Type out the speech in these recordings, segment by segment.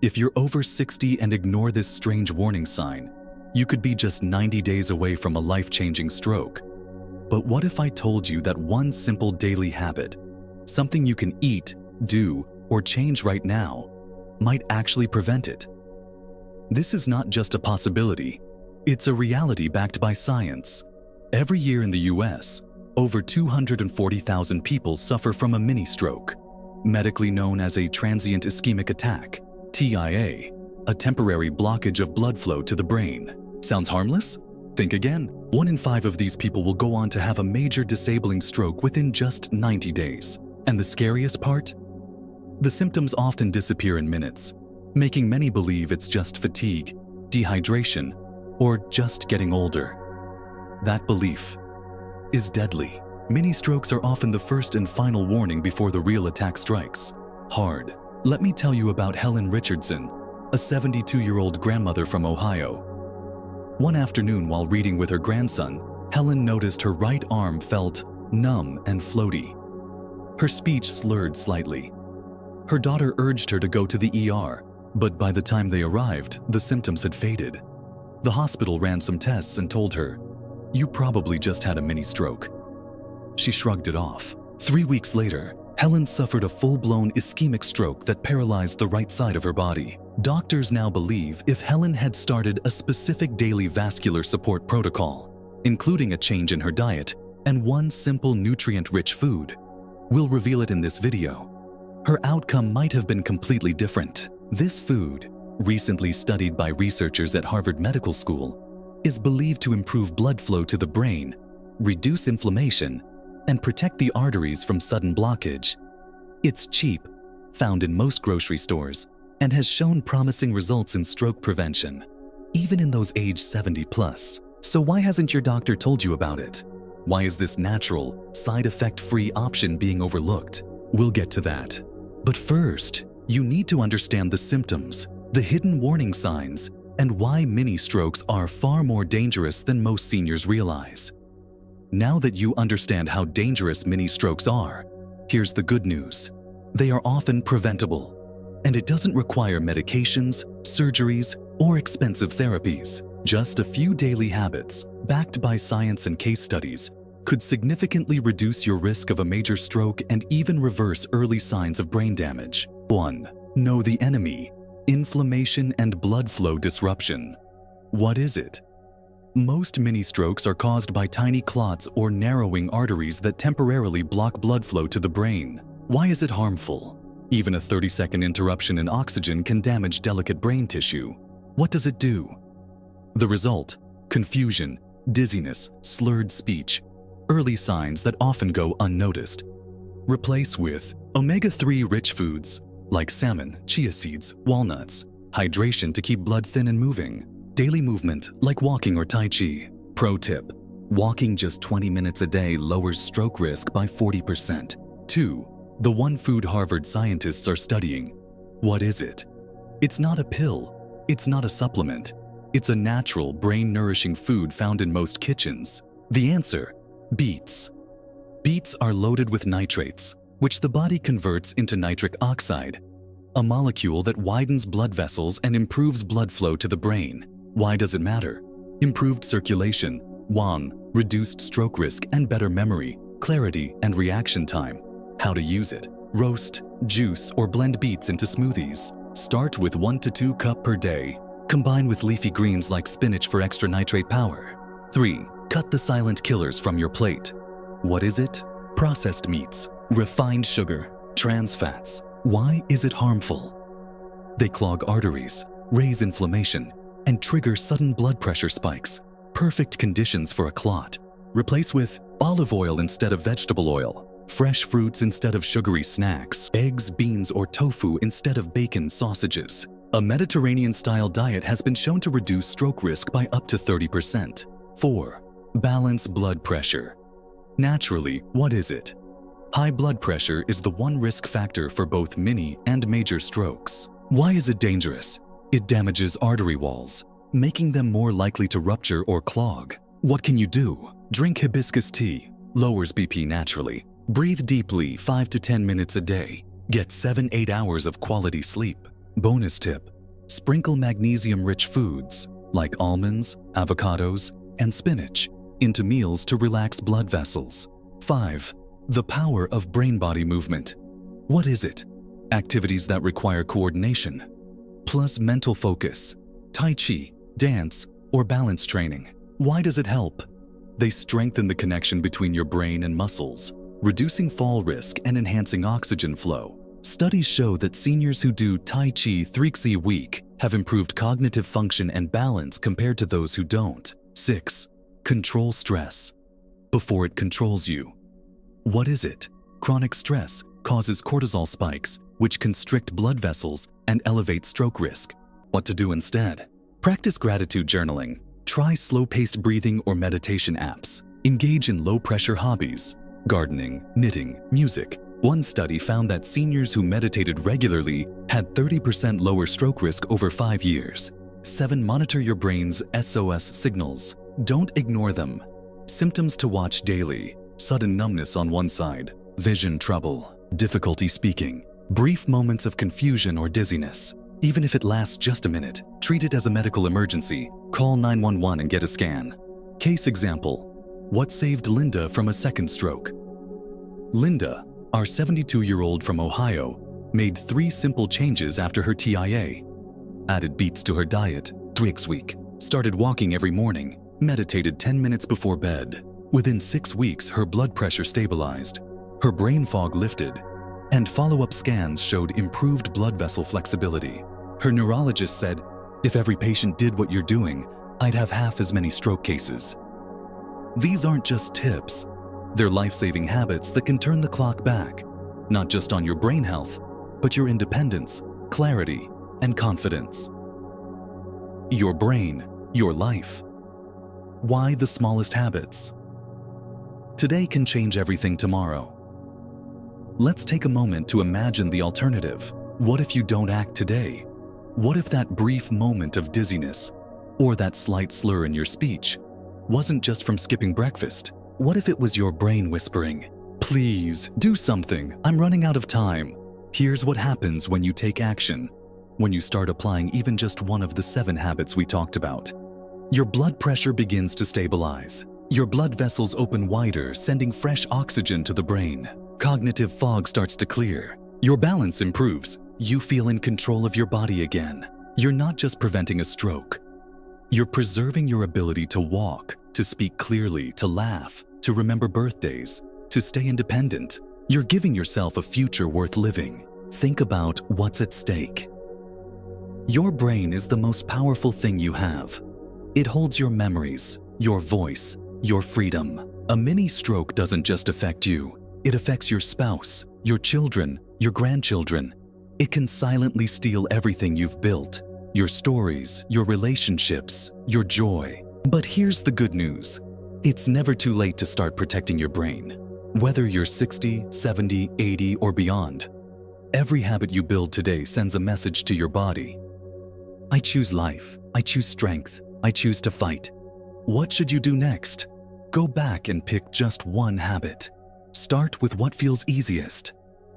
If you're over 60 and ignore this strange warning sign, you could be just 90 days away from a life-changing stroke. But what if I told you that one simple daily habit, something you can eat, do, or change right now, might actually prevent it? This is not just a possibility, it's a reality backed by science. Every year in the US, over 240,000 people suffer from a mini-stroke, medically known as a transient ischemic attack, TIA, a temporary blockage of blood flow to the brain. Sounds harmless? Think again. 1 in 5 of these people will go on to have a major disabling stroke within just 90 days. And the scariest part? The symptoms often disappear in minutes, making many believe it's just fatigue, dehydration, or just getting older. That belief is deadly. Mini-strokes are often the first and final warning before the real attack strikes hard. Let me tell you about Helen Richardson, a 72-year-old grandmother from Ohio. One afternoon while reading with her grandson, Helen noticed her right arm felt numb and floaty. Her speech slurred slightly. Her daughter urged her to go to the ER, but by the time they arrived, the symptoms had faded. The hospital ran some tests and told her, "You probably just had a mini-stroke." She shrugged it off. 3 weeks later, Helen suffered a full-blown ischemic stroke that paralyzed the right side of her body. Doctors now believe if Helen had started a specific daily vascular support protocol, including a change in her diet and one simple nutrient-rich food, we'll reveal it in this video, her outcome might have been completely different. This food, recently studied by researchers at Harvard Medical School, is believed to improve blood flow to the brain, reduce inflammation, and protect the arteries from sudden blockage. It's cheap, found in most grocery stores, and has shown promising results in stroke prevention, even in those age 70 plus. So why hasn't your doctor told you about it? Why is this natural, side effect-free option being overlooked? We'll get to that. But first, you need to understand the symptoms, the hidden warning signs, and why mini-strokes are far more dangerous than most seniors realize. Now that you understand how dangerous mini-strokes are, here's the good news. They are often preventable, and it doesn't require medications, surgeries, or expensive therapies. Just a few daily habits, backed by science and case studies, could significantly reduce your risk of a major stroke and even reverse early signs of brain damage. 1. Know the enemy: inflammation and blood flow disruption. What is it? Most mini-strokes are caused by tiny clots or narrowing arteries that temporarily block blood flow to the brain. Why is it harmful? Even a 30-second interruption in oxygen can damage delicate brain tissue. What does it do? The result: confusion, dizziness, slurred speech, early signs that often go unnoticed. Replace with omega-3 rich foods like salmon, chia seeds, walnuts, hydration to keep blood thin and moving, daily movement like walking or Tai Chi. Pro tip: walking just 20 minutes a day lowers stroke risk by 40%. 2. The one food Harvard scientists are studying. What is it? It's not a pill. It's not a supplement. It's a natural, brain-nourishing food found in most kitchens. The answer: beets. Beets are loaded with nitrates, which the body converts into nitric oxide, a molecule that widens blood vessels and improves blood flow to the brain. Why does it matter? Improved circulation, 1. Reduced stroke risk and better memory, clarity, and reaction time. How to use it: roast, juice, or blend beets into smoothies. Start with 1 to 2 cups per day. Combine with leafy greens like spinach for extra nitrate power. 3. Cut the silent killers from your plate. What is it? Processed meats, refined sugar, trans fats. Why is it harmful? They clog arteries, raise inflammation, and trigger sudden blood pressure spikes. Perfect conditions for a clot. Replace with olive oil instead of vegetable oil, fresh fruits instead of sugary snacks, eggs, beans, or tofu instead of bacon sausages. A Mediterranean-style diet has been shown to reduce stroke risk by up to 30%. 4. Balance blood pressure. Naturally, what is it? High blood pressure is the one risk factor for both mini and major strokes. Why is it dangerous? It damages artery walls, making them more likely to rupture or clog. What can you do? Drink hibiscus tea, lowers BP naturally. Breathe deeply 5 to 10 minutes a day. Get 7-8 hours of quality sleep. Bonus tip: sprinkle magnesium-rich foods like almonds, avocados, and spinach into meals to relax blood vessels. 5. The power of brain-body movement. What is it? Activities that require coordination, plus mental focus, Tai Chi, dance, or balance training. Why does it help? They strengthen the connection between your brain and muscles, reducing fall risk and enhancing oxygen flow. Studies show that seniors who do Tai Chi 3 a week have improved cognitive function and balance compared to those who don't. 6. Control stress before it controls you. What is it? Chronic stress causes cortisol spikes, which constrict blood vessels and elevate stroke risk. What to do instead? Practice gratitude journaling. Try slow-paced breathing or meditation apps. Engage in low-pressure hobbies, gardening, knitting, music. One study found that seniors who meditated regularly had 30% lower stroke risk over 5 years. 7. Monitor your brain's SOS signals. Don't ignore them. Symptoms to watch daily: sudden numbness on one side, vision trouble, difficulty speaking, brief moments of confusion or dizziness. Even if it lasts just a minute, treat it as a medical emergency. Call 911 and get a scan. Case example: what saved Linda from a second stroke? Linda, our 72-year-old from Ohio, made 3 simple changes after her TIA. Added beets to her diet 3 a week, started walking every morning, meditated 10 minutes before bed. Within 6 weeks, her blood pressure stabilized, her brain fog lifted, and follow-up scans showed improved blood vessel flexibility. Her neurologist said, "If every patient did what you're doing, I'd have half as many stroke cases." These aren't just tips. They're life-saving habits that can turn the clock back, not just on your brain health, but your independence, clarity, and confidence. Your brain, your life. Why the smallest habits? Today can change everything tomorrow. Let's take a moment to imagine the alternative. What if you don't act today? What if that brief moment of dizziness or that slight slur in your speech wasn't just from skipping breakfast? What if it was your brain whispering, "Please, do something, I'm running out of time"? Here's what happens when you take action, when you start applying even just one of the 7 habits we talked about. Your blood pressure begins to stabilize. Your blood vessels open wider, sending fresh oxygen to the brain. Cognitive fog starts to clear. Your balance improves. You feel in control of your body again. You're not just preventing a stroke. You're preserving your ability to walk, to speak clearly, to laugh, to remember birthdays, to stay independent. You're giving yourself a future worth living. Think about what's at stake. Your brain is the most powerful thing you have. It holds your memories, your voice, your freedom. A mini stroke doesn't just affect you. It affects your spouse, your children, your grandchildren. It can silently steal everything you've built: your stories, your relationships, your joy. But here's the good news. It's never too late to start protecting your brain. Whether you're 60, 70, 80, or beyond, every habit you build today sends a message to your body. I choose life. I choose strength. I choose to fight. What should you do next? Go back and pick just one habit. Start with what feels easiest.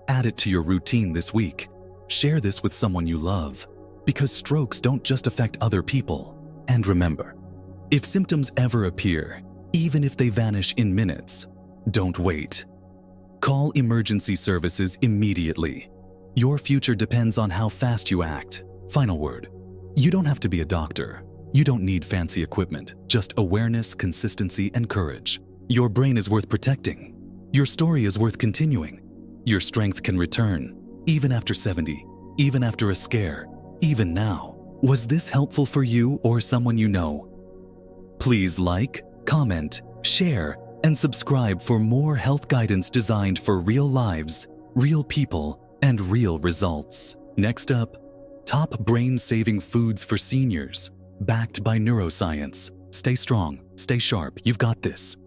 Add it to your routine this week. Share this with someone you love, because strokes don't just affect other people. And remember, if symptoms ever appear, even if they vanish in minutes, don't wait. Call emergency services immediately. Your future depends on how fast you act. Final word: you don't have to be a doctor. You don't need fancy equipment, just awareness, consistency, and courage. Your brain is worth protecting. Your story is worth continuing. Your strength can return, even after 70, even after a scare, even now. Was this helpful for you or someone you know? Please like, comment, share, and subscribe for more health guidance designed for real lives, real people, and real results. Next up, top brain-saving foods for seniors, backed by neuroscience. Stay strong, stay sharp, you've got this.